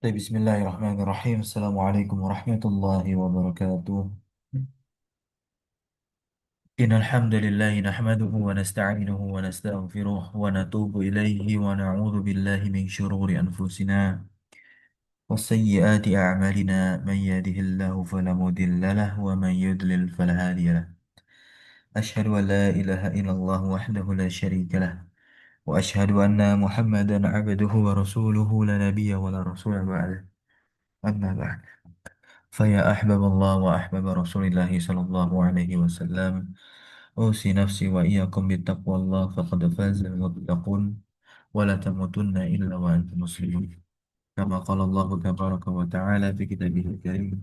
Bismillahirrahmanirrahim. Assalamualaikum warahmatullahi wabarakatuh. Innal hamdalillah nahmaduhu wa nasta'inuhu wa nastaghfiruh wa natubu ilaihi wa na'udzu billahi min shururi anfusina wa sayyiati a'malina man yahdihillahu fala mudilla lahu wa man yudlil fala hadiya lahu. Asyhadu an la ilaha illallah wahdahu la syarika lah wa asyhadu anna Muhammadan 'abduhu wa rasuluhu la nabiyya wa la rasula ba'dah. Amma ba'd. فيا أحباب الله وأحباب رسول الله صلى الله عليه وسلم أوصي نفسي وإياكم بتقوى الله فقد فاز المتقون ولا تموتن إلا وأنتم مسلمون كما قال الله تبارك وتعالى في كتابه الكريم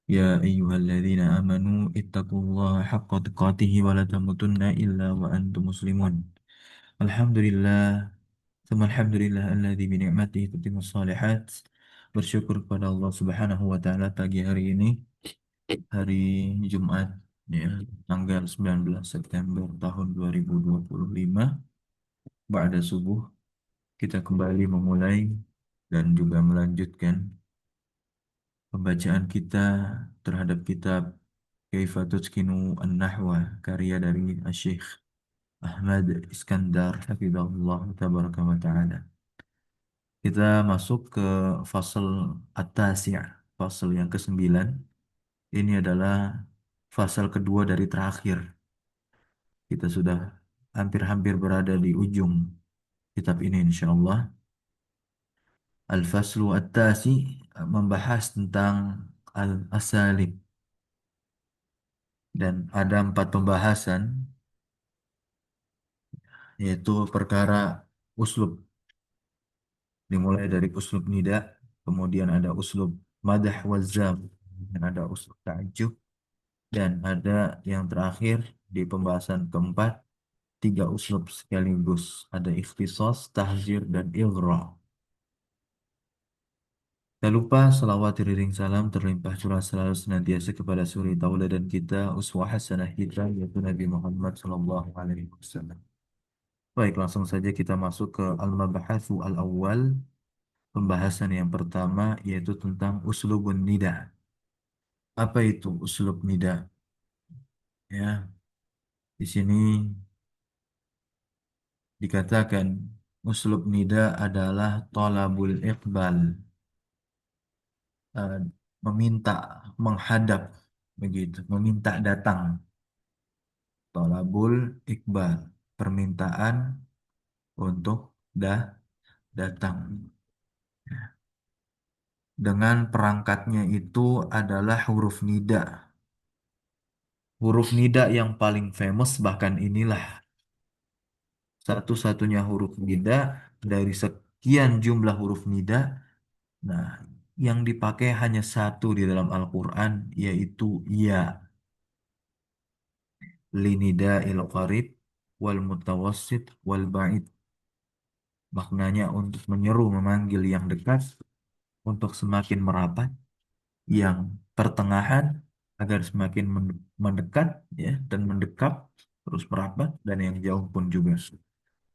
يا أيها الذين آمنوا اتقوا الله حق تقاته ولا تموتن إلا وأنتم مسلمون الحمد لله ثم الحمد لله الذي بنعمته تتم الصالحات. Bersyukur kepada Allah Subhanahu wa taala pagi hari ini, hari Jumat, ya, tanggal 19 September tahun 2025, ba'da subuh kita kembali memulai dan juga melanjutkan pembacaan kita terhadap kitab Kaifa Tutqinu An-Nahwa, karya dari Syekh Ahmad Iskandar hafizahullah tabaraka wa taala. Kita masuk ke fasal At-Tasi', fasal yang ke-9. Ini adalah fasal kedua dari terakhir. Kita sudah hampir-hampir berada di ujung kitab ini insya Allah. Al-Faslu At-Tasi membahas tentang Al-Asalib. Dan ada 4 pembahasan, yaitu perkara uslub. Dimulai dari uslub nida, kemudian ada uslub madah wazam, dan ada uslub ta'ajub, dan ada yang terakhir di pembahasan keempat, 3 uslub sekaligus. Ada ikhtisas, tahzir, dan ighra. Tak lupa salawat iring salam terlimpah curah selalu senantiasa kepada suri tauladan kita, uswah hasanah kita, yaitu Nabi Muhammad sallallahu alaihi wasallam. Baik, langsung saja kita masuk ke al-mabahatsu al-awwal, pembahasan yang pertama, yaitu tentang uslubun nida. Apa itu uslub nida? Ya, di sini dikatakan uslub nida adalah thalabul iqbal, eh, meminta, menghadap, begitu, meminta datang. Thalabul iqbal, permintaan untuk datang. Dengan perangkatnya itu adalah huruf nida. Huruf nida yang paling famous, bahkan inilah satu-satunya huruf nida dari sekian jumlah huruf nida. Nah, yang dipakai hanya satu di dalam Al-Quran, yaitu ya. Linida il qarib wal mutawassit wal ba'id. Maknanya untuk menyeru, memanggil yang dekat, untuk semakin merapat, yang pertengahan agar semakin mendekat, ya, dan mendekap, terus merapat, dan yang jauh pun juga,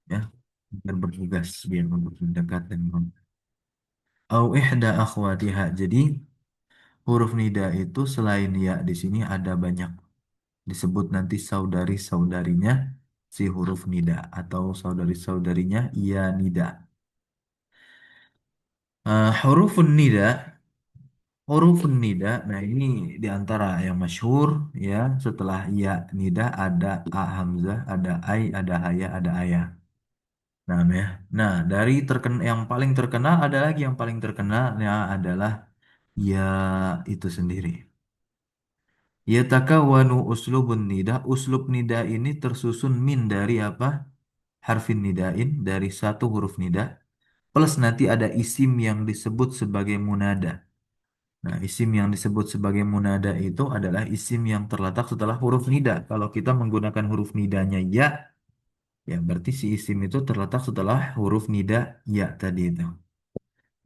ya, dan bertugas biar untuk mendekat dan au ihda akhwatiha. Jadi huruf nida itu selain ya di sini ada banyak disebut nanti saudari-saudarinya si huruf nida atau saudari-saudarinya ya nida. Hurufun nida, hurufun nida. Nah, ini di antara yang masyhur, ya. Setelah ya nida ada a hamzah, ada ai, ada haya, ada ayah. Nah, ya. Nah, dari yang paling terkenal ada lagi yang paling terkenal, ya, adalah ya itu sendiri. Yatakawwanu uslubun nida. Uslub nida ini tersusun min dari apa? Harfin nidain, dari satu huruf nida. Plus nanti ada isim yang disebut sebagai munada. Nah, isim yang disebut sebagai munada itu adalah isim yang terletak setelah huruf nida. Kalau kita menggunakan huruf nidanya ya, ya berarti si isim itu terletak setelah huruf nida ya tadi itu.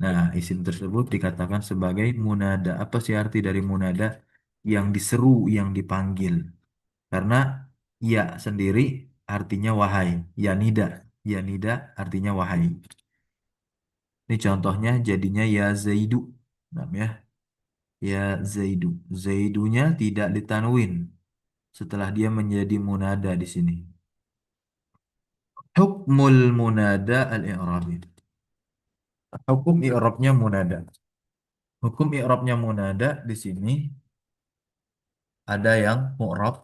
Nah, isim tersebut dikatakan sebagai munada. Apa sih arti dari munada? Yang diseru, yang dipanggil. Karena ya sendiri artinya wahai. Ya nida. Ya nida artinya wahai. Ini contohnya jadinya ya Zaidu. Namanya ya Zaidu. Zaidunya tidak ditanwin setelah dia menjadi munada di sini. Hukmul munada al-i'rabi. Hukum i'rabnya munada. Hukum i'rabnya munada di sini ada yang mu'rab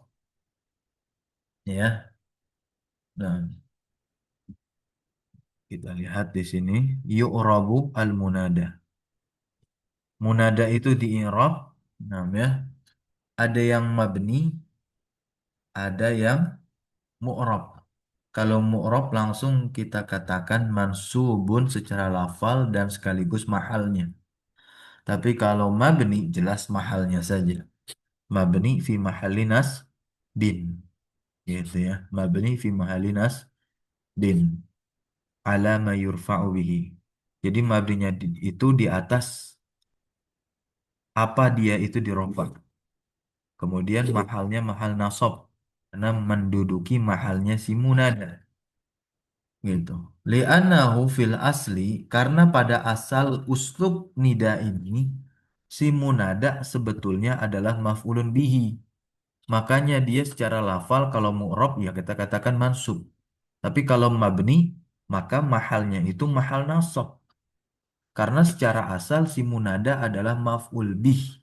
ya. Nah, kita lihat di sini yu'rabu al-munada. Munada itu di i'rab namanya ada yang mabni, ada yang mu'rab. Kalau mu'rab langsung kita katakan mansubun secara lafal dan sekaligus mahalnya. Tapi kalau mabni jelas mahalnya saja. Mabni fi mahalinas bin. Gitu ya. Mabni fi mahalinas bin. Ala ma yurfa'u bihi. Jadi mabninya itu di atas apa dia itu dirofa. Kemudian mahalnya mahal nasab. Karena menduduki mahalnya si munada. Gitu. Li'annahu fil asli karena pada asal uslub nida ini si munada sebetulnya adalah maf'ulun bihi. Makanya dia secara lafal kalau mu'rab ya kita katakan mansub. Tapi kalau mabni maka mahalnya itu mahal nasab. Karena secara asal si munada adalah maf'ul bih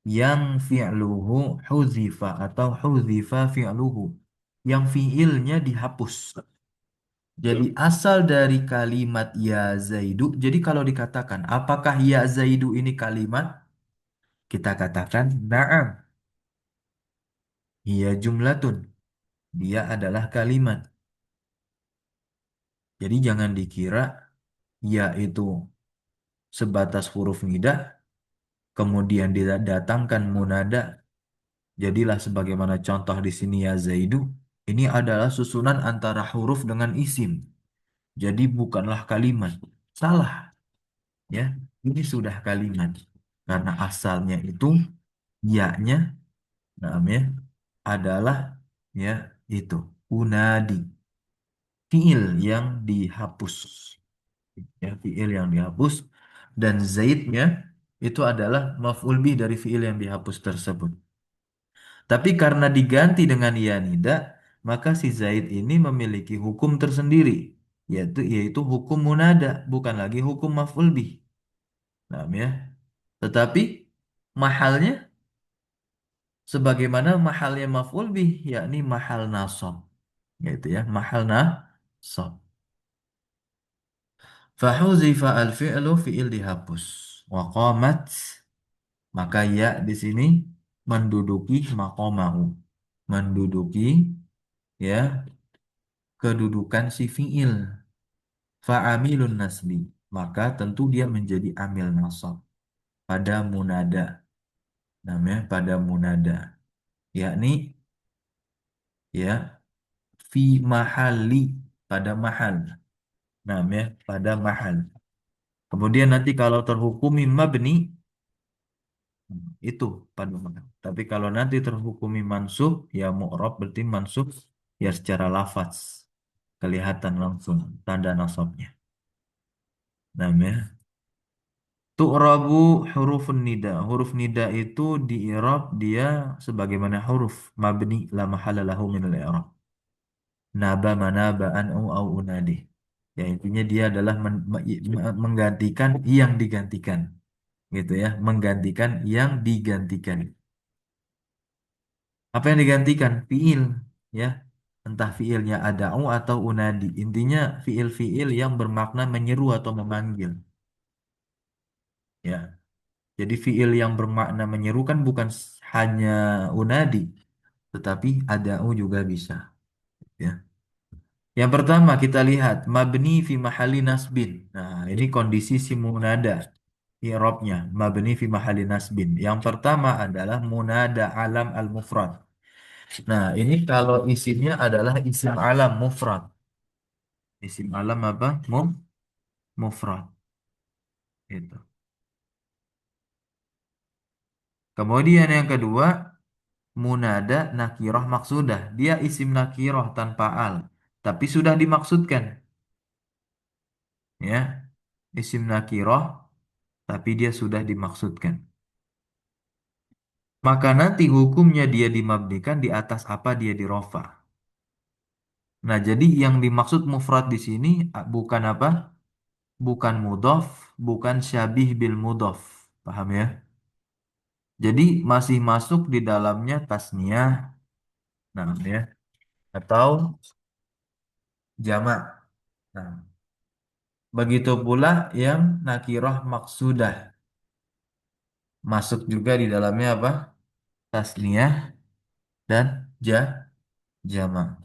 yang fi'luhu huzifa atau huzifa fi'luhu. Yang fi'ilnya dihapus. Jadi asal dari kalimat ya Zaidu. Jadi kalau dikatakan apakah ya Zaidu ini kalimat? Kita katakan na'am. Ia jumlatun. Dia adalah kalimat. Jadi jangan dikira ya itu sebatas huruf nida. Kemudian didatangkan munada. Jadilah sebagaimana contoh di sini ya Zaidu. Ini adalah susunan antara huruf dengan isim. Jadi bukanlah kalimat. Salah. Ya, ini sudah kalimat. Karena asalnya itu ya-nya namanya adalah ya itu unadi fiil yang dihapus ya fiil yang dihapus dan zaidnya itu adalah maf'ul bih dari fiil yang dihapus tersebut. Tapi karena diganti dengan ya nida, maka si zaid ini memiliki hukum tersendiri yaitu hukum munada bukan lagi hukum maf'ul bih. Nah, ya. Tetapi mahalnya sebagaimana mahalnya maf'ul bih yakni mahal nasab yaitu ya mahal nasab fahuzifa al-fi'lu fi'il dihapus wa qamat maka ya di sini menduduki maqamahu menduduki ya kedudukan si fi'il fa'amilun nasbi maka tentu dia menjadi amil nasab pada munada namanya pada munada yakni ya fi mahali pada mahal. Nah, ya, pada mahal. Kemudian nanti kalau terhukumi mabni itu pada mahal. Tapi kalau nanti terhukumi mansub ya mu'rab berarti mansub ya secara lafaz kelihatan langsung tanda nasabnya. Nah, ya. Tu'rabu hurufun nida. Huruf nida itu di i'rab dia sebagaimana huruf mabni la mahala lahu min al-i'rab. Naba manaba au unadi. Ya intinya dia adalah menggantikan yang digantikan, gitu ya, menggantikan yang digantikan. Apa yang digantikan? Fiil, ya, entah fiilnya ada'u atau unadi. Intinya fiil-fiil yang bermakna menyeru atau memanggil, ya. Jadi fiil yang bermakna menyeru kan bukan hanya unadi, tetapi ada'u juga bisa, ya. Yang pertama kita lihat mabni fi mahali nasbin. Nah, ini kondisi si munada. I'rabnya mabni fi mahali nasbin. Yang pertama adalah munada alam al-mufrad. Nah, ini kalau isimnya adalah isim alam mufrad. Isim alam apa? Mufrad. Itu. Kemudian yang kedua, munada nakirah maksudah. Dia isim nakirah tanpa al, tapi sudah dimaksudkan. Ya. isim nakiroh, tapi dia sudah dimaksudkan. Maka nanti hukumnya dia dimabnikan di atas apa dia dirofa. Nah, jadi yang dimaksud mufrad di sini bukan apa? Bukan mudhof, bukan syabih bil mudhof. Paham ya? Jadi masih masuk di dalamnya tasniah, nah ya, atau jamak. Nah, begitu pula yang nakiroh maksudah masuk juga di dalamnya apa? Tasniah dan jamak.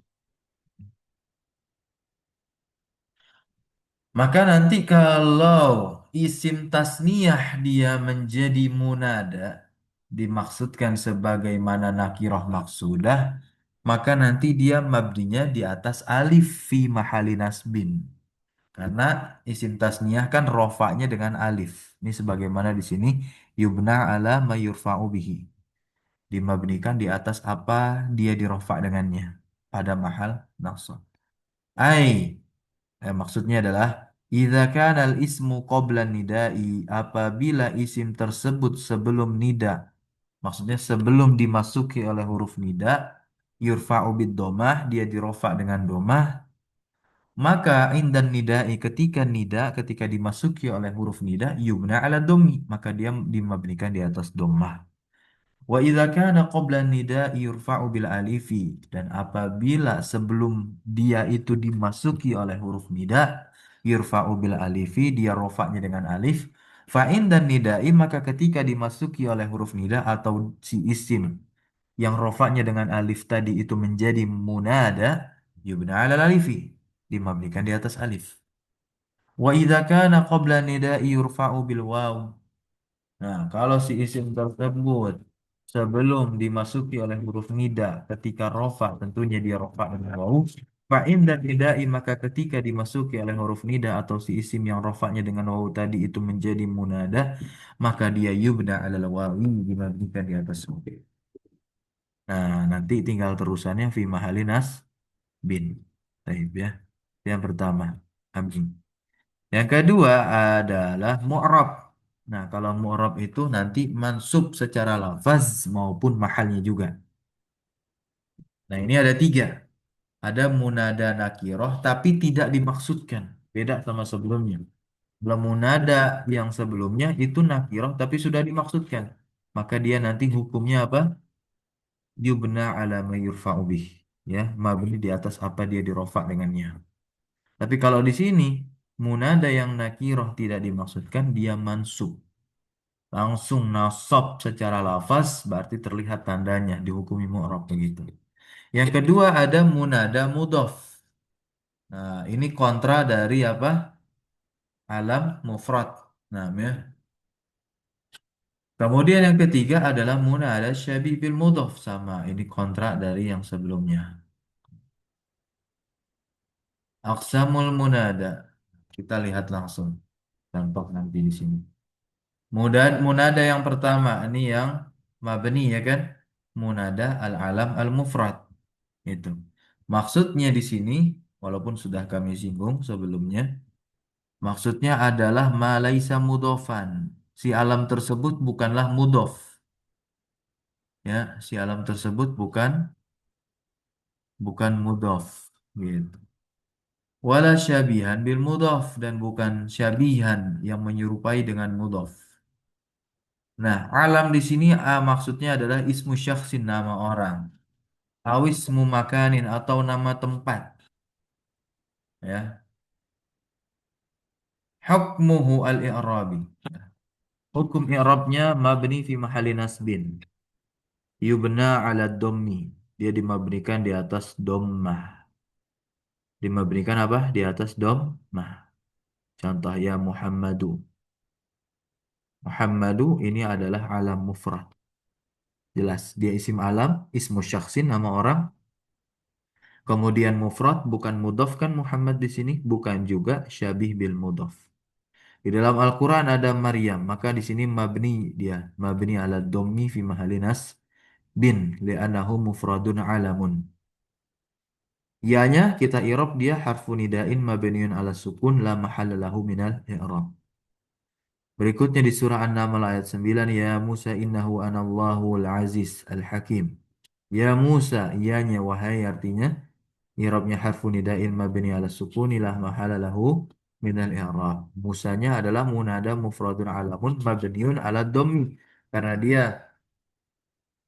Maka nanti kalau isim tasniyah dia menjadi munada, dimaksudkan sebagaimana nakiroh maksudah, maka nanti dia mabdinya di atas alif fi mahali nasbin. Karena isim tasniyah kan rofaknya dengan alif. Ini sebagaimana di sini yubna ala mayurfa'u bihi. Dimabnikan di atas apa dia dirofak dengannya pada mahal nasab. Ai maksudnya adalah idza kana al ismu qabla nidai, apabila isim tersebut sebelum nida, maksudnya sebelum dimasuki oleh huruf nida, yurfa'u bid domah, dia dirofa dengan domah, maka indan nidai, ketika nida, ketika dimasuki oleh huruf nida, yubna ala domi, maka dia dimabnikan di atas domah. Wa idza kana qabla nida'i yurfa'u bil alifi, dan apabila sebelum dia itu dimasuki oleh huruf nida yurfa'u bil alifi, dia rofaknya dengan alif, fa dan nida'i, maka ketika dimasuki oleh huruf nida atau si isim yang rofaknya dengan alif tadi itu menjadi munada, yubna ala alifi, dimabnikan di atas alif. Wa idza kana qabla nida'i yurfa'u bil waw. Nah, kalau si isim tersebut sebelum dimasuki oleh huruf nida, ketika rofa, tentunya dia rofa dengan wawu. Fa'in dan nidai, maka ketika dimasuki oleh huruf nida atau si isim yang rofaknya dengan wawu tadi itu menjadi munada, maka dia yubna alal wawi, dimabnikan di atas wawu. Nah, nanti tinggal terusannya fi mahalinas bin. Baik ya. Yang pertama, amin. Yang kedua adalah mu'rab. Nah, kalau mu'rab itu nanti mansub secara lafaz maupun mahalnya juga. Nah, ini ada tiga. Ada munada nakiroh tapi tidak dimaksudkan. Beda sama sebelumnya. Kalau munada yang sebelumnya itu nakiroh tapi sudah dimaksudkan. Maka dia nanti hukumnya apa? Yubna ala ma yurfa'u bih. Ya, mabni di atas apa dia dirofa dengannya. Tapi kalau di sini munada yang nakiroh tidak dimaksudkan, dia mansub. Langsung nasab secara lafaz berarti terlihat tandanya dihukumi mu'rab begitu. Yang kedua ada munada mudhof. Nah, ini kontra dari apa? Alam mufrad. Nah, ya. Kemudian yang ketiga adalah munada syabih bil mudhof, sama. Ini kontra dari yang sebelumnya. Aqsamul munada. Kita lihat langsung contoh nanti di sini. Munada yang pertama ini yang mabni ya kan? Munada al-alam al-mufrad. Itu. Maksudnya di sini, walaupun sudah kami singgung sebelumnya, maksudnya adalah malaisa mudofan. Si alam tersebut bukanlah mudof. Ya, si alam tersebut bukan mudof. Gitu. Wala syabihan bil mudof, dan bukan syabihan yang menyerupai dengan mudof. Nah, alam di sini maksudnya adalah ismu syakhsin, nama orang. Awismu makanin, atau nama tempat. Ya. Hukmuhu al-i'rabi. Hukum i'rabnya mabni fi mahali nasbin. Yubna ala dommi. Dia dimabnikan di atas dommah. Dimabnikan apa? Di atas dommah. Contoh ya Muhammadu. Muhammadu ini adalah alam mufrad. Jelas, dia isim alam, ismu syakhsin, nama orang. Kemudian mufrad, bukan mudhaf kan Muhammad di sini, bukan juga syabih bil mudhaf. Di dalam Al-Quran ada Maryam, maka di sini mabni dia, mabni ala dommi fi mahali bin li'annahu mufradun alamun. Ianya kita i'rab dia harfu nidain mabniun ala sukun la mahalla lahu minal i'rab. Berikutnya di surah An-Naml ayat 9, ya Musa innahu anallahu al-aziz al-hakim. Ya Musa, ianya wahai artinya i'rabnya harfu nida'in mabni ala sukuni la mahala lahu minal i'rab. Musanya adalah munada mufradun alamun mabniun ala dhammi karena dia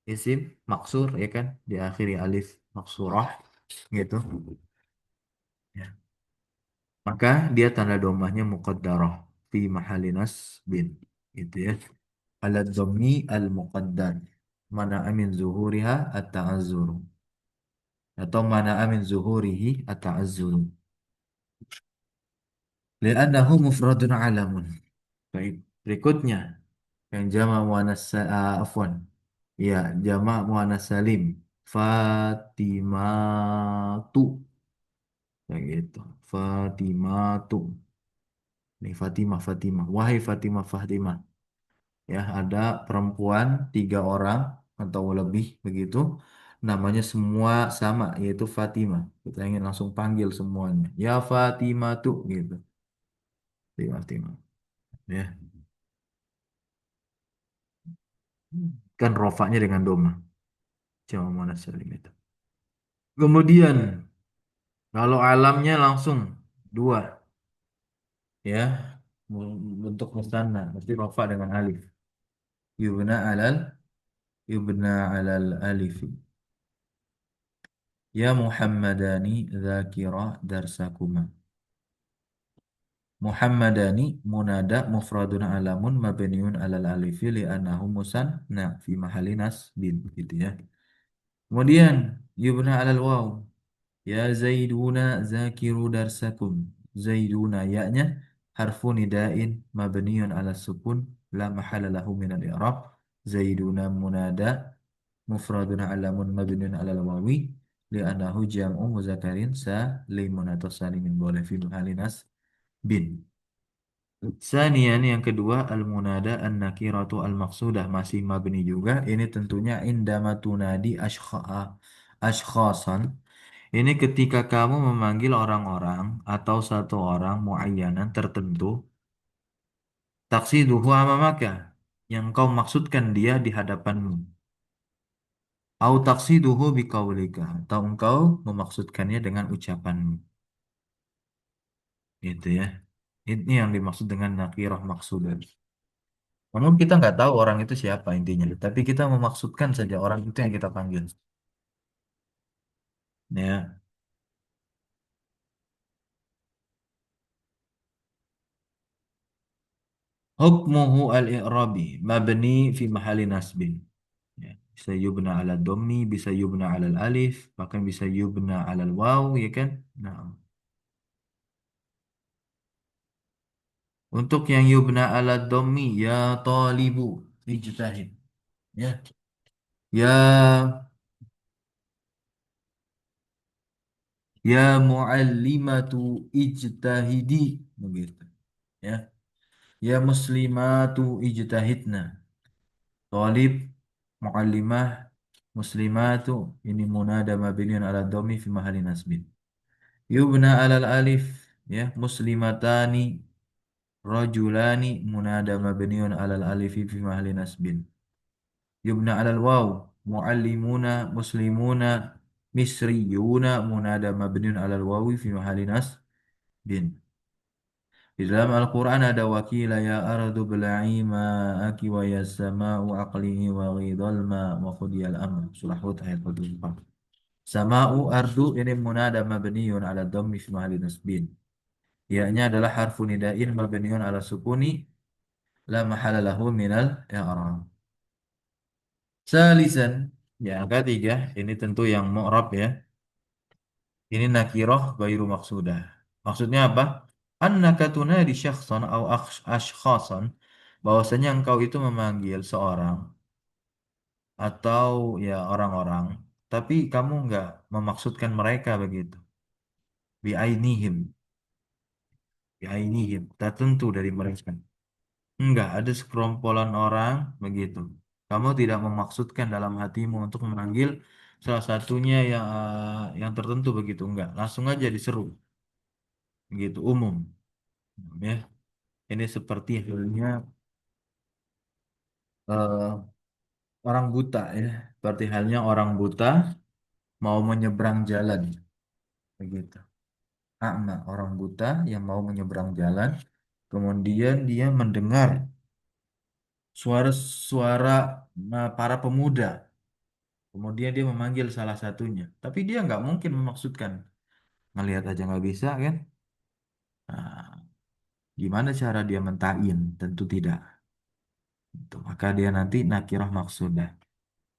isim maksur ya kan diakhiri alif maksurah gitu. Ya. Maka dia tanda domahnya muqaddarah fi mahalli nasbin gitu ya. Ala dhammi al muqaddar. Mana amin zuhuriha at-ta'azzur atau mana amin zuhurihi at-ta'azzur. Li'annahu mufradun alamun. Baik. Berikutnya yang jamak muannas afwan. Ya, jamak muannas salim. Fatimatu. Kayak gitu. Fatimatu. Nih Fatimah, Fatimah. Wahai Fatimah, Fatimah. Ya, ada perempuan 3 orang atau lebih begitu. Namanya semua sama, yaitu Fatimah. Kita ingin langsung panggil semuanya. Ya Fatimah tuh gitu. Ya, Fatimah. Ya, kan rofaknya dengan doma. Jamak muannas salim itu. Kemudian kalau alamnya langsung dua, ya, bentuk musanna, berarti rofa dengan alif. Yubna alal, yubna alal alifi. Ya Muhammadani dzakira darsakuma. Muhammadani munada mufradun alamun mabniun alal alifi li'annahu musanna fi mahalli nasbin gitu ya. Kemudian yubna alal waw. Ya Zaiduna zakiru darsakum. Zaiduna ya-nya harfu nida'in mabniun ala sukun la mahala lahu minal i'rab. Zaiduna munada mufradun alamun mabniun ala wawi li'annahu jam'u muzakarin salimun atau salimin boleh fi halinas bin. Sanian yang kedua al-munada an-nakiratu al-maqsudah masih mabni juga. Ini tentunya indama tunadi ashkhasan. Ini ketika kamu memanggil orang-orang atau satu orang muayyanan tertentu, taksiduhu amamaka, yang kau maksudkan dia di hadapanmu. Au taksiduhu biqaulika, atau engkau memaksudkannya dengan ucapanmu. Gitu ya. Ini yang dimaksud dengan nakirah maksudah. Namun kita nggak tahu orang itu siapa intinya, tapi kita memaksudkan saja orang itu yang kita panggil. Ya. Hukmuhu al-i'rabi mabni fi mahali nasbin. Ya, bisa yubna ala dhammi, bisa yubna ala alif, bahkan bisa yubna ala waw, ya kan? Nah, untuk yang yubna ala dhammi, ya talibu, ijtahid. Ya, ya, ya muallimatu ijtahidi, begitu. Ya, ya muslimatu ijtahidna. Talib, muallimah, muslimatu, ini munada mabniun ala dhammi fi mahalli nasbin. Yubna alal alif, ya muslimatani rajulani munada mabniun alal alifi fi mahalli nasbin. Yubna alal waw muallimuna muslimuna misriyuna munada mabniun alal wawi fi mahalli nasbin. Di dalam Al-Quran ada wakila ya ardu bela'i ma'aki wa ya sama'u aqlihi wa ghidal ma wa qudiyal amr. Surah Hud ayat 44. Sama'u ardu ini munada mabniun ala dhammi fi mahalli nasbin. Ia-nya adalah harfu nida'in mabniun ala sukuni la mahala lahu minal i'rab. Salisan, yang ketiga, ini tentu yang mu'rab ya. Ini nakirah ghairu maksudah. Maksudnya apa? Annaka tunadi syakhsan au ashkhasan, bahwasanya engkau itu memanggil seorang atau ya orang-orang, tapi kamu enggak memaksudkan mereka begitu. Bi'ainihim, bi'ainihim, tertentu dari mereka. Enggak, ada sekerompolan orang begitu. Kamu tidak memaksudkan dalam hatimu untuk memanggil salah satunya yang tertentu begitu. Enggak, langsung aja diseru. Begitu umum. Ya, ini seperti halnya. eh, orang buta ya. Seperti halnya orang buta mau menyeberang jalan begitu. A'ma, orang buta yang mau menyeberang jalan, kemudian dia mendengar suara-suara para pemuda. Kemudian dia memanggil salah satunya. Tapi dia nggak mungkin memaksudkan. Ngelihat aja nggak bisa kan? Nah, gimana cara dia mentayin? Tentu tidak. Itu. Maka dia nanti nakirah maksudah.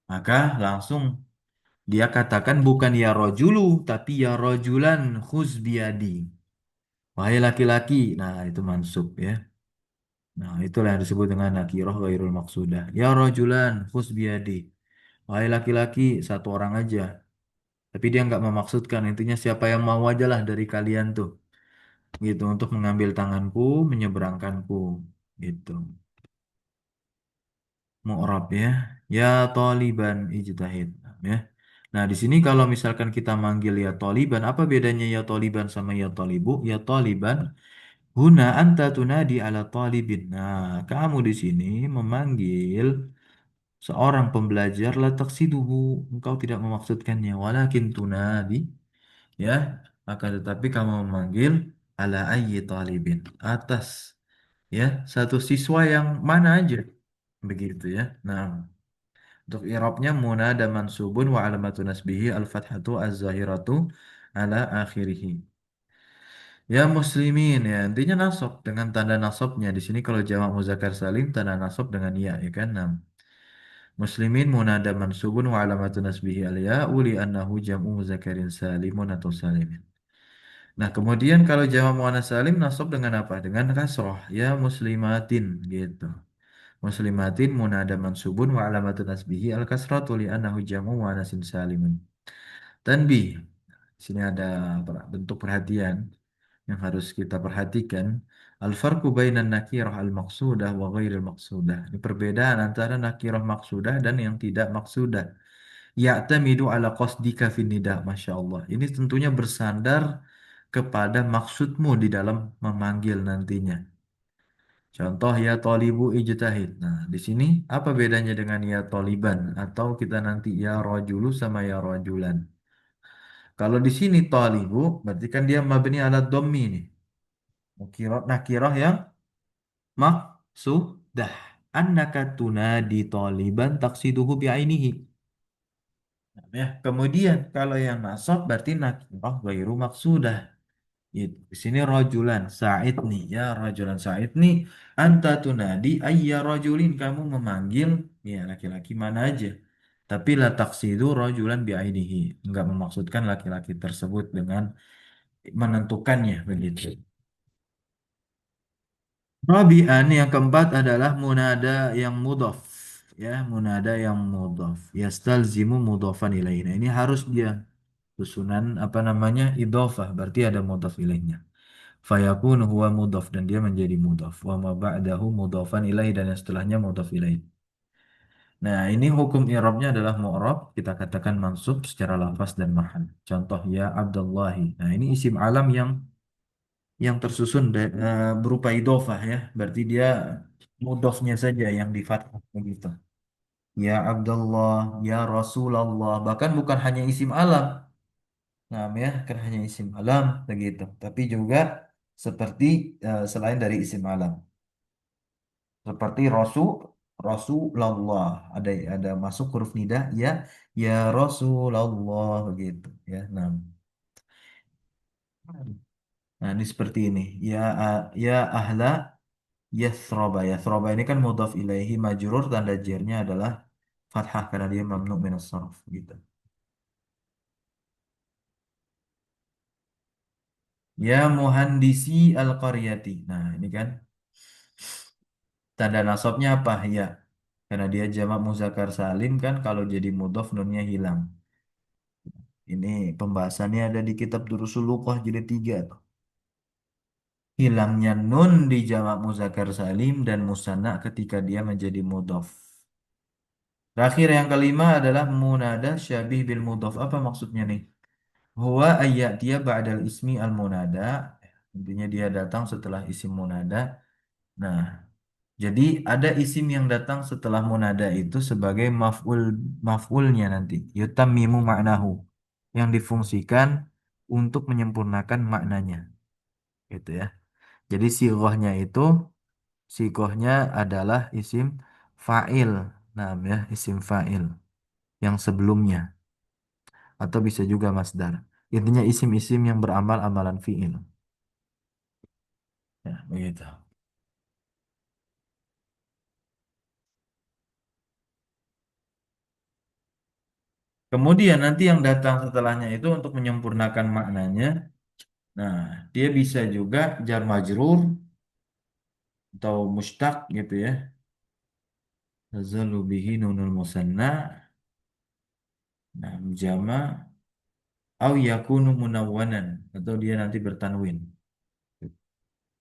Maka langsung dia katakan bukan ya rojulu, tapi ya rojulan khuz biadi. Wahai laki-laki. Nah, itu mansub ya. Nah, itulah yang disebut dengan nakirah ghairul maksudah. Ya rojulan khuz biadi. Wahai laki-laki, satu orang aja. Tapi dia nggak memaksudkan. Intinya siapa yang mau aja lah dari kalian tuh. Gitu, untuk mengambil tanganku, menyeberangkanku. Gitu. Mu'rab ya. Ya taliban ijtahid. Ya. Nah, di sini kalau misalkan kita manggil ya taliban, apa bedanya ya taliban sama ya talibu? Ya taliban, huna anta tunadi ala talibin. Nah, kamu di sini memanggil seorang pembelajar la taqsiduhu, engkau tidak memaksudkannya, walakin tunadi ya, akan tetapi kamu memanggil ala ayyi talibin, atas ya satu siswa yang mana aja begitu ya. Nah, untuk i'rabnya munada mansubun wa alamatu nasbihi al-fathatu az-zahiratu ala akhirih. Ya muslimin ya, intinya nasab dengan tanda nasabnya. Di sini kalau jamak muzakkar salim tanda nasab dengan ya, ya kan? Nah, muslimin munada mansubun wa alamatu nasbihi al-ya'u li annahu jam'u muzakkarin salimun atau salimin. Nah, kemudian kalau jamak muannas salim nasab dengan apa? Dengan kasroh ya muslimatin gitu. Muslimatin munada mansubun wa alamatu nasbihi al-kasratu li annahu jam'u muannatsin salimun. Tanbih. Di sini ada bentuk perhatian yang harus kita perhatikan. Al-farqu bainan nakirah al-maqsudah wa ghairil maqsudah. Ini perbedaan antara nakirah maqsudah dan yang tidak maqsudah. Ya'tamidu ala qasdika fin nida, Masya Allah. Ini tentunya bersandar kepada maksudmu di dalam memanggil nantinya. Contoh ya tolibu ijtahid. Nah, di sini apa bedanya dengan ya toliban atau kita nanti ya rojulu sama ya rojulan. Kalau di sini tolibu berarti kan dia mabni ala dhammi nih. Nakirah yang maksudah. Annaka tunadi taliban taksiduhu bi'ainihi. Ya. Kemudian kalau yang nasab berarti nakirah ghairu maksudah. Itu. Di sini rojulan Sa'id nih ya rojulan Sa'id nih anta tunadi ayya rojulin kamu memanggil ya laki-laki mana aja tapi la taksidu rojulan bi'ainihi enggak memaksudkan laki-laki tersebut dengan menentukannya begitu. Rabi'an yang keempat adalah munada yang mudhaf ya munada yang mudhaf yastalzimu mudhafan ilaih. Nah, ini harus dia susunan apa namanya idhofah berarti ada mudhaf ilaihnya. Fayakun huwa mudhaf dan dia menjadi mudhaf. Wa ma ba'dahu mudhafan ilaih dan yang setelahnya mudhaf ilaih. Nah, ini hukum i'rabnya adalah mu'rab, kita katakan mansub secara lafaz dan mahan. Contoh ya Abdullahi. Nah, ini isim alam yang tersusun berupa idhofah ya. Berarti dia mudhafnya saja yang di fathah begitu. Ya Abdullah, ya Rasulullah, bahkan bukan hanya isim alam. Nah, ya, kan hanya isim alam begitu. Tapi juga seperti selain dari isim alam. Seperti Rasulullah ada masuk huruf nida ya ya Rasulullah begitu ya. Nah, ini seperti ini ya ya ahla Yathroba. Yathroba ini kan mudhaf ilaihi majrur tanda jernya adalah fathah karena dia mamnu minas sarf gitu. Ya muhandisi al-qaryati. Nah, ini kan tanda nasabnya apa? Ya. Karena dia jamak muzakkar salim kan kalau jadi mudhaf nunnya hilang. Ini pembahasannya ada di kitab Durusul Luqah jilid 3 tuh. Hilangnya nun di jamak muzakkar salim dan musanna ketika dia menjadi mudhaf. Terakhir yang kelima adalah munada syabih bil mudhaf. Apa maksudnya nih? Huwa ayat dia ba'dal ismi al munada. Intinya dia datang setelah isim munada. Nah, Jadi ada isim yang datang setelah munada itu sebagai maf'ulnya nanti. Yutammimu ma'nahu. Yang difungsikan untuk menyempurnakan maknanya. Gitu ya. Jadi sigohnya adalah isim fa'il. Nah, ya, isim fa'il yang sebelumnya. Atau bisa juga masdar. Intinya isim-isim yang beramal amalan fi'il. Ya, begitu. Kemudian nanti yang datang setelahnya itu untuk menyempurnakan maknanya. Nah, dia bisa juga jar majrur atau mustaq gitu ya. Nazalu bihi nunul musanna, nah jama au yakunu munawwanan atau dia nanti bertanwin.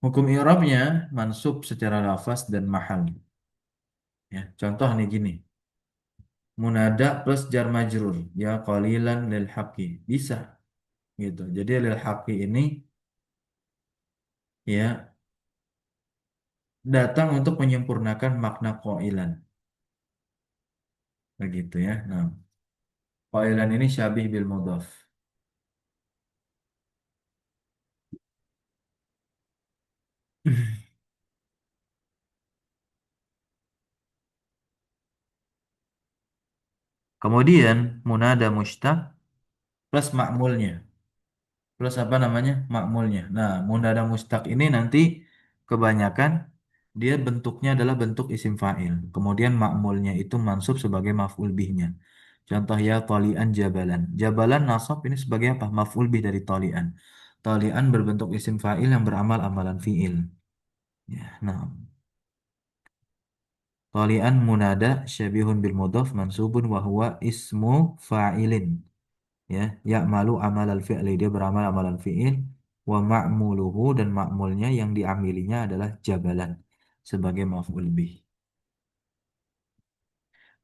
Hukum i'rabnya mansub secara lafaz dan mahal. Ya, contoh nih gini. Munada plus jar majrur ya qalilan lil haqqi. Bisa gitu. Jadi lil haqqi ini ya datang untuk menyempurnakan makna qailan. Begitu ya. Nah, qailan ini syabih bil mudhaf. Kemudian munada mushtaq plus ma'mulnya. Plus apa namanya? Ma'mulnya. Nah, munada mushtaq ini nanti kebanyakan dia bentuknya adalah bentuk isim fa'il. Kemudian ma'mulnya itu mansub sebagai maf'ul bihnya. Contoh ya talian jabalan. Jabalan nasab ini sebagai apa? Maf'ul bih dari talian. Talian berbentuk isim fa'il yang beramal amalan fi'il. Ya, nah. Talian munada syabihun bil mudhaf mansubun wa huwa ismu fa'ilin. Ya, ya'malu amal al fi'li, dia beramal amalan fi'il. Wa ma'muluhu, dan ma'mulnya yang diamilinya adalah jabalan sebagai maf'ul bih.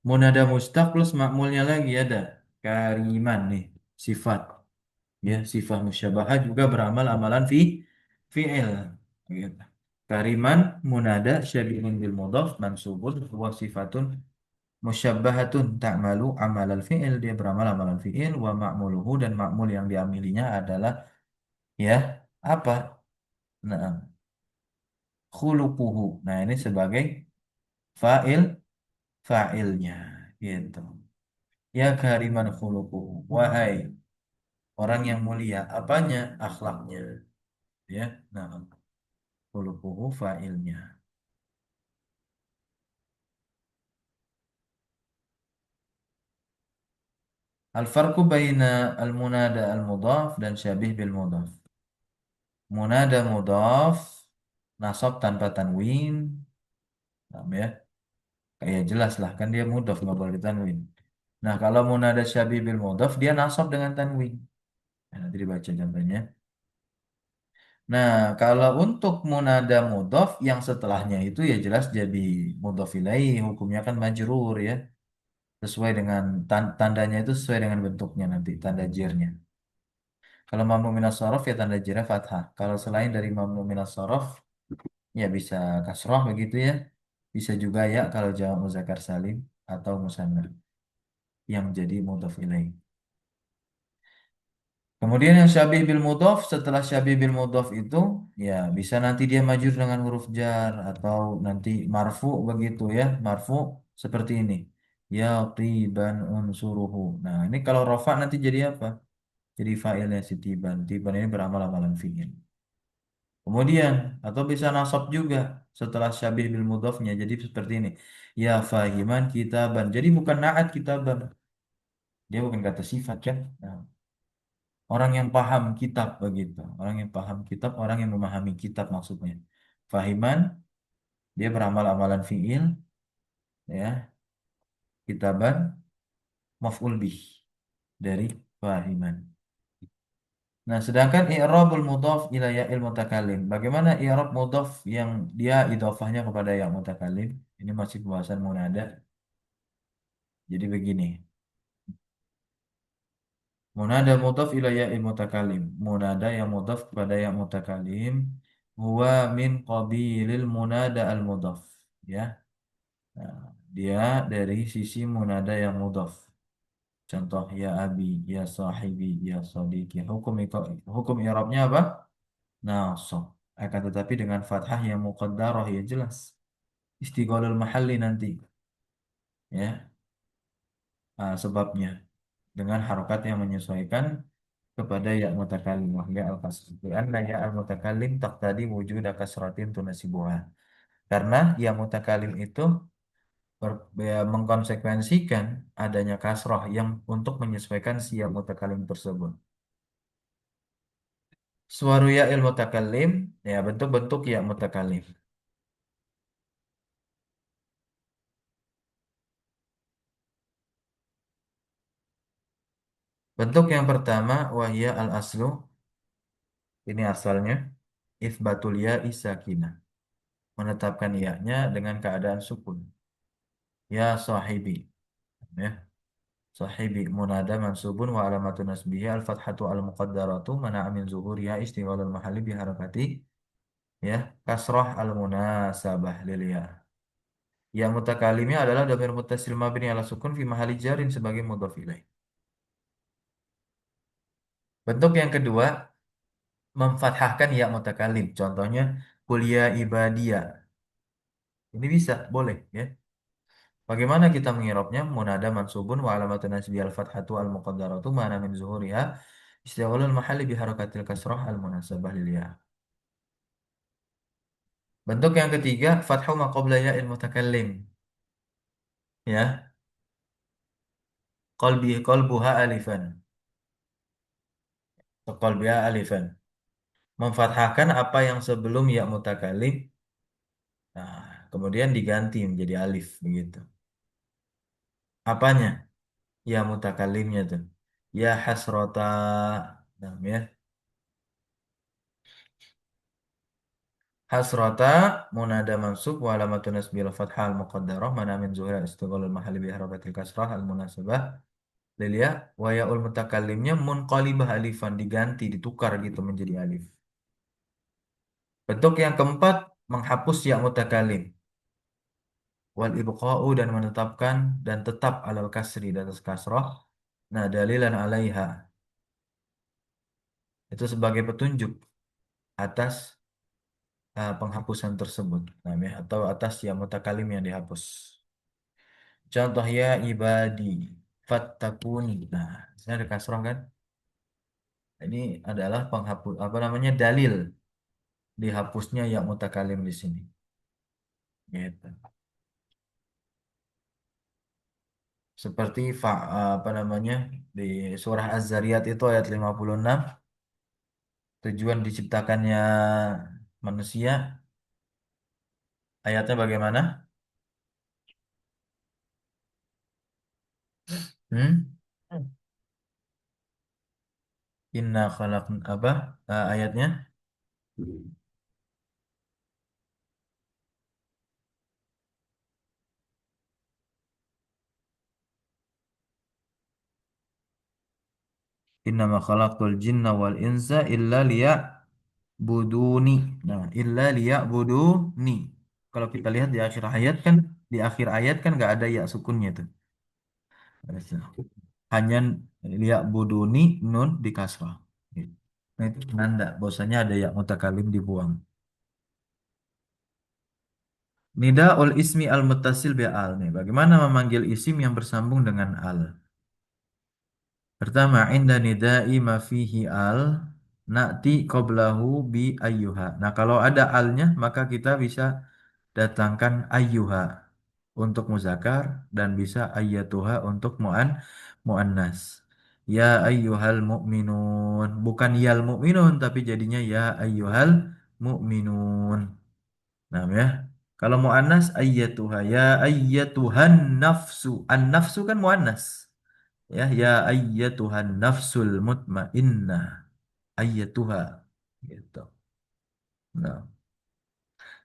Munada mustaq plus ma'mulnya lagi ada kariman nih, sifat. Ya, sifat musyabahah juga beramal amalan fi'il. Gitu. Kariman munada syabihun bil mudhaf mansubun wa sifatun musyabbahatun ta'malu amalal fi'il, dia beramal amalan fi'il. Wa ma'muluhu, dan ma'mul yang diamilinya adalah ya apa? Nah, khuluquhu. Nah, ini sebagai fa'il, fa'ilnya gitu. Ya kariman khuluquhu, wahai orang yang mulia, apanya? Akhlaknya, ya. Nah, khuluquhu fa'ilnya. Al-farqu baina al-munada al-mudhaf dan syabih bil mudhaf. Munada mudhaf nasab tanpa tanwin. Paham ya? Kayak jelas lah kan dia mudhaf nggak boleh ditanwin. Nah, kalau munada syabih bil mudhaf dia nasab dengan tanwin. Nah, nanti dibaca contohnya. Nah, kalau untuk munada mudhaf yang setelahnya itu ya jelas jadi mudhaf ilaih, hukumnya kan majrur ya. Sesuai dengan tandanya itu sesuai dengan bentuknya nanti, tanda jirnya. Kalau mamnu minas shorof ya tanda jirnya fathah. Kalau selain dari mamnu minas shorof ya bisa kasroh begitu ya. Bisa juga ya kalau jamak muzakkar salim atau musanna yang jadi mudhaf ilaih. Kemudian yang syabih bil mudhaf, setelah syabih bil mudhaf itu ya bisa nanti dia majur dengan huruf jar atau nanti marfu begitu ya. Marfu seperti ini. Ya tiban unsuruhu. Nah, ini kalau rofa nanti jadi apa? Jadi fa'ilnya si tiban. Tiban ini beramal amalan fi'il. Kemudian atau bisa nasab juga setelah syabih bil mudhafnya jadi seperti ini. Ya fahiman kitaban. Jadi bukan na'at kitaban. Dia bukan kata sifat kan? Nah, orang yang paham kitab begitu. Orang yang paham kitab, orang yang memahami kitab maksudnya. Fahiman, dia beramal amalan fi'il, ya, kitaban, maf'ul bih dari fahiman. Nah, sedangkan i'rabul mudhaf ila ya'il mutakallim. Bagaimana i'rab mudhaf yang dia idhofahnya kepada ya mutakallim? Ini masih pembahasan munada. Jadi begini. Munada mudhaf ila ya'il mutakallim. Munada yang mudhaf kepada ya mutakallim huwa min qabilil munada al mudhaf. ya. Nah, dia dari sisi munada yang mudhaf. Contoh ya abi, ya sahibi, ya sadiqi. Hukum i'rabnya apa? Nasab. Akan tetapi dengan fathah yang muqaddarah ya jelas. Istighalul mahalli nanti ya. Sebabnya dengan harokat yang menyesuaikan kepada ya mutakalim wahya al-kasr. Karena ya al-mutakalim taqtadi wujuda kasratin tunasibuha. Karena ya mutakalim itu mengkonsekuensikan adanya kasroh yang untuk menyesuaikan si ya mutakalim tersebut. Suwaru ya il mutakalim ya bentuk-bentuk ya mutakalim. Bentuk yang pertama wahya al-aslu, ini asalnya itsbatul ya isakinah, menetapkan ya-nya dengan keadaan sukun. Ya sahibi, ya. Sahibi munada mansubun wa alamatun nasbihi al-fathatu al-muqaddaratu mana'a min zuhuriha istiwalul mahalli biharakati ya kasrah al-munasabah lil ya. Ya mutakalimnya adalah dhamir muttasil mabni ala sukun fi mahalli jarin sebagai mudhaf ilaih. Bentuk yang kedua memfathahkan ya mutakalim. Contohnya kuliah ibadiyah. Ini bisa, boleh ya. Bagaimana kita mengirobnya? Munada mansubun wa alamatun nasbi al-fathatu al-muqaddaratu mana min zuhuriha istiqlalul mahalli biharakatil kasrah al-munasabah lil ya. Bentuk yang ketiga, fathu ma qabla ya'il mutakallim. Ya, qalbuha alifan. Qalbiha alifan. Memfathahkan apa yang sebelum ya mutakallim. Nah, kemudian diganti menjadi alif begitu. Apanya? Ya mutakallimnya tuh. Ya hasrota. Nah, ya. Hasrota munada mansub wa alamatun nasbil fathah al muqaddarah mana min zuhra istighalul mahalli bi harakatil kasrah al munasabah lil ya wa yaul mutakallimnya munqalibah alifan diganti ditukar gitu menjadi alif. Bentuk yang keempat menghapus ya mutakallim wal ibqa'u dan menetapkan dan tetap alal kasri dan atas kasrah. Nah, dalilan alaiha itu sebagai petunjuk atas penghapusan tersebut. Nah, ya, atau atas ya mutakalim yang dihapus. Contoh ya ibadi fattakuni. Nah, ini ada kasrah kan? Ini adalah penghapus apa namanya dalil dihapusnya ya mutakalim di sini. Gitu. Seperti apa namanya di surah Az-Zariyat itu ayat 56 tujuan diciptakannya manusia. Ayatnya bagaimana? Hmm? Inna khalaq apa? Ayatnya? Inna ma khalaqtul jinna wal insa illa buduni. Nah, illa buduni. Kalau kita lihat di akhir ayat kan, di akhir ayat kan nggak ada ya sukunnya tuh. Hanya buduni nun di kasrah. Gitu. Nah, itu tanda bahwasanya ada ya mutakalim dibuang. Nidaul ismi al muttasil bi al nih. Bagaimana memanggil isim yang bersambung dengan al? Pertama, inda nidai ma fihi al na'ti qablahu bi ayyuha. Nah, kalau ada alnya maka kita bisa datangkan ayyuha untuk muzakkar dan bisa ayyatuha untuk muannas. Ya ayyuhal mu'minun, bukan yal mu'minun tapi jadinya ya ayyuhal mu'minun. Nah, ya. Kalau muannas ayyatuha ya ayyatuhan nafsu. An-nafsu kan muannas. Ya ayyatuhan nafsul mutmainnah. Ayyatuha gitu. Nah,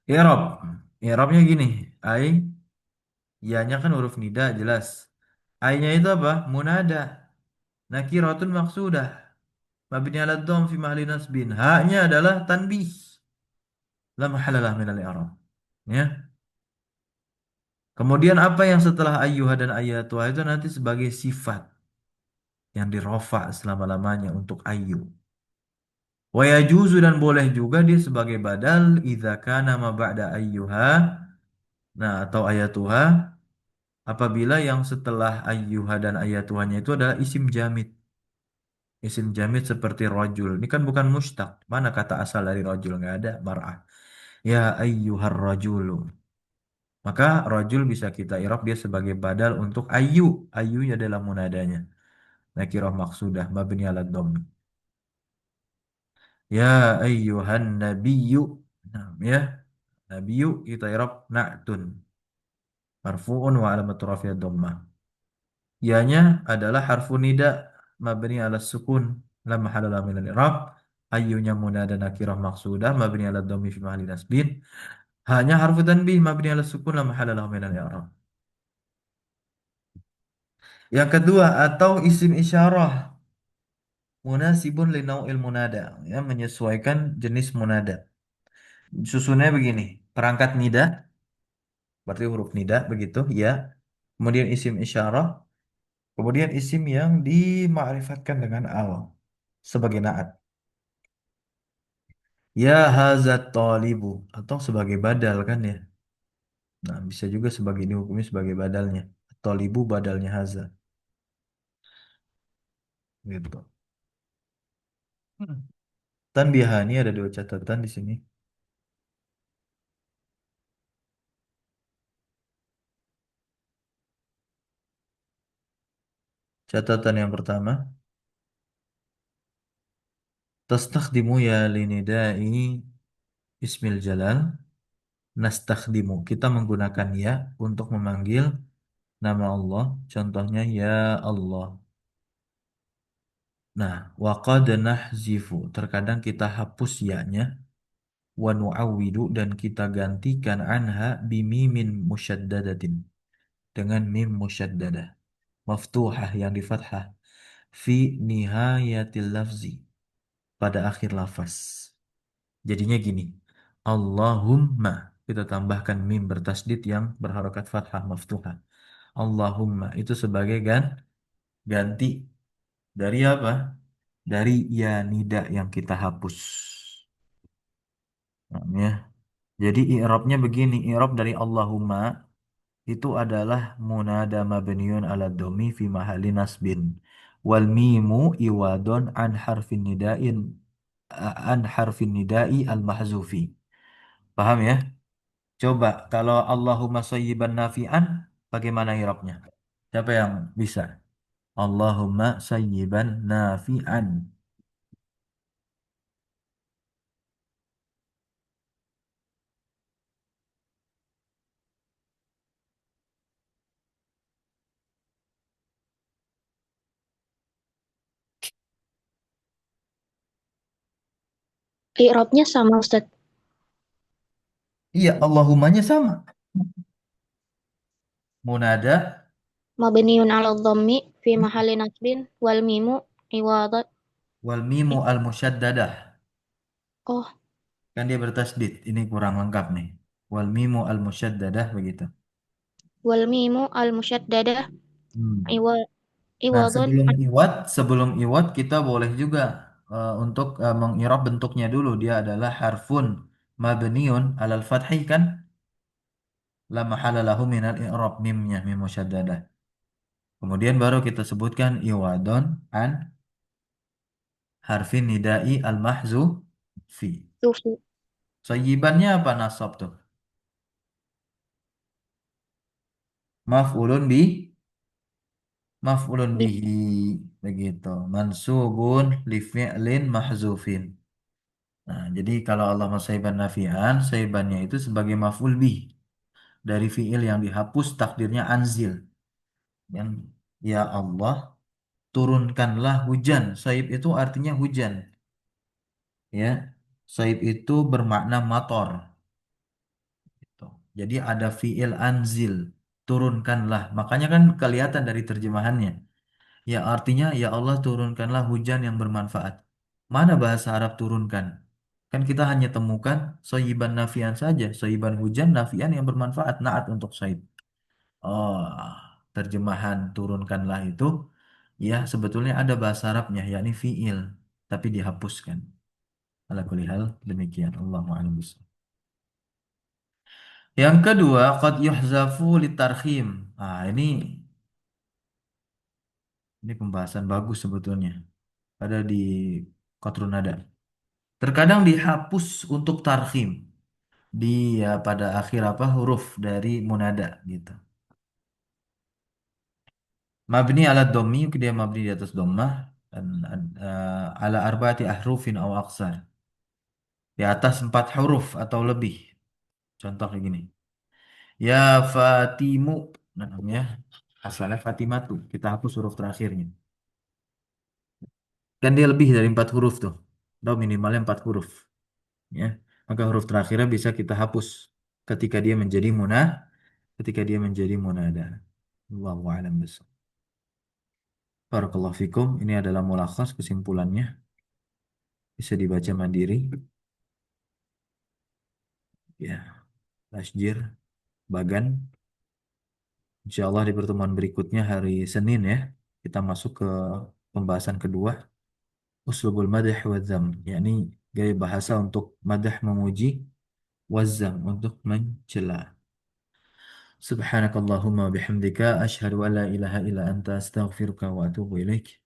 i'rab. I'rabnya gini, ai ya-nya kan huruf nida jelas. Ai-nya itu apa? Munada. Nakiratun maksudah. Mabni ala dhamm fi mahli nasbin. Ha-nya adalah tanbih. La mahalalah minal i'rab. Ya. Kemudian apa yang setelah ayyuha dan ayatuha itu nanti sebagai sifat yang dirofa selama-lamanya untuk ayyu. Wa yajuzu dan boleh juga dia sebagai badal idza kana ma ba'da ayyuha. Nah, atau ayatuha apabila yang setelah ayyuha dan ayatuhanya itu adalah isim jamid. Isim jamid seperti rojul. Ini kan bukan mustaq. Mana kata asal dari rojul? Nggak ada. Mar'ah. Ya ayyuhar rajulu. Maka rojul bisa kita i'rab dia sebagai badal untuk ayyu. Ayyunya adalah munadanya. Nakirah maksudah. Mabni ala dhammi. Ya ayyuhan nabiyyu. Nah, ya. Nabiyyu kita i'rab na'tun. Marfu'un wa alamatu rafi'ad dhammah. Yanya adalah harfu nida mabni ala sukun la mahalla lahu min al-i'rab. Ayyunya munada nakirah maqsudah mabni ala dhammi fi mahalli nasbin. Hanya harfu tanbih mabni ala sukun la mahalla lahu min al-i'rab. Yang kedua atau isim isyarah munasibun li nau'il munada ya menyesuaikan jenis munada. Susunnya begini, perangkat nida berarti huruf nida begitu ya. Kemudian isim isyarah, kemudian isim yang dima'rifatkan dengan al sebagai naat. Ya hazat talibu atau sebagai badal kan ya. Nah, bisa juga sebagai dihukumi sebagai badalnya. Talibu badalnya haza gitu. Hmm. Tanbihani ada dua catatan di sini. Catatan yang pertama, tastakhdimu ya linidai ismil jalal nastakhdimu. Kita menggunakan ya untuk memanggil nama Allah. Contohnya ya Allah. Nah, wa qad nahzifu. Terkadang kita hapus ya-nya wa nu'awwidu dan kita gantikan anha bimimin musyaddadatin dengan mim musyaddadah maftuhah yang di fathah fi nihayatil lafzi pada akhir lafaz. Jadinya gini. Allahumma kita tambahkan mim bertasdid yang berharokat fathah maftuhah. Allahumma itu sebagai ganti dari apa? Dari ya nida yang kita hapus. Nah, ya. Jadi i'rabnya begini, i'rab dari Allahumma itu adalah munada mabniun ala dhomi fi mahalli nasbin. Wal mimu iwadun an harfin nidai al mahzufi. Paham ya? Coba kalau Allahumma sayyiban nafi'an bagaimana i'rabnya? Siapa yang bisa? Allahumma sayyiban nafi'an. I'rabnya sama Ustaz. Iya, Allahumanya sama. Munada Mabniun 'ala dhammi fi mahalli nasbin wal mimu iwadat. wal mimu al musyaddadah. Oh, Kan dia bertasdid. Ini kurang lengkap nih. Wal mimu al musyaddadah begitu. wal mimu al musyaddadah Hmm. iwa Nah, iwadun an sebelum iwat kita boleh juga untuk mengirab bentuknya dulu. Dia adalah harfun mabniun alal fathi kan la mahala lahu minal i'rab mimnya mim musyaddadah. Kemudian baru kita sebutkan iwadon an harfin nidai al mahzufi. sufi. Sayyibannya apa nasab tuh? Maf'ulun bi maf'ulun Bi- bihi begitu. Mansubun li fi'lin mahzufin. Nah, jadi kalau Allah masaiban nafi'an, saibannya itu sebagai maf'ul bih dari fi'il yang dihapus takdirnya anzil. Yang ya Allah turunkanlah hujan. Saib itu artinya hujan, ya. Saib itu bermakna mator. Gitu. Jadi ada fi'il anzil, turunkanlah. Makanya kan kelihatan dari terjemahannya. Ya artinya ya Allah turunkanlah hujan yang bermanfaat. Mana bahasa Arab turunkan? Kan kita hanya temukan soyiban nafian saja. Soyiban hujan nafian yang bermanfaat. Naat untuk soyib. Oh, terjemahan turunkanlah itu, ya sebetulnya ada bahasa Arabnya, yakni fiil, tapi dihapuskan. Ala kulli hal, demikian. Allahu a'lam bishawab. Yang kedua, qad yuhzafu litarkhim. Ah, ini pembahasan bagus sebetulnya. Ada di Qatrun Nada. Terkadang dihapus untuk tarkhim di ya, pada akhir apa huruf dari munada gitu. Mabni ala dhammi, dia mabni di atas dhammah dan ala arba'ati ahrufin aw aqsar. Di atas 4 huruf atau lebih. Contoh kayak gini. Ya Fatimu, nah, namanya asalnya Fatimatu. Kita hapus huruf terakhirnya. Kan dia lebih dari 4 huruf tuh. Atau minimalnya 4 huruf. Ya. Maka huruf terakhirnya bisa kita hapus ketika dia menjadi ketika dia menjadi munada. Wallahu a'lam bishawab. Barakallahu fikum. Ini adalah mulakhas kesimpulannya. Bisa dibaca mandiri. Ya, Tasjir, Bagan. Insya Allah di pertemuan berikutnya hari Senin ya. Kita masuk ke pembahasan kedua. Uslubul madh wa dzam. Yakni gaya bahasa untuk madah memuji, wazam untuk mencela. Subhanakallahumma bihamdika asyhadu an la ilaha illa anta astaghfiruka wa atubu ilaik.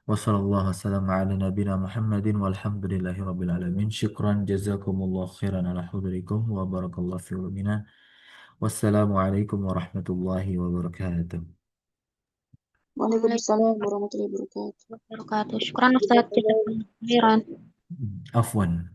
Wa sallallahu wasallam ala nabina Muhammadin walhamdulillahi rabbil alamin. Syukran jazakumullah khairan ala hudurikum wa barakallahu fi ulumina. Wassalamualaikum warahmatullahi wabarakatuh. Waalaikumsalam warahmatullahi wabarakatuh. Syukran Ustaz, jazakallahu khairan. Afwan.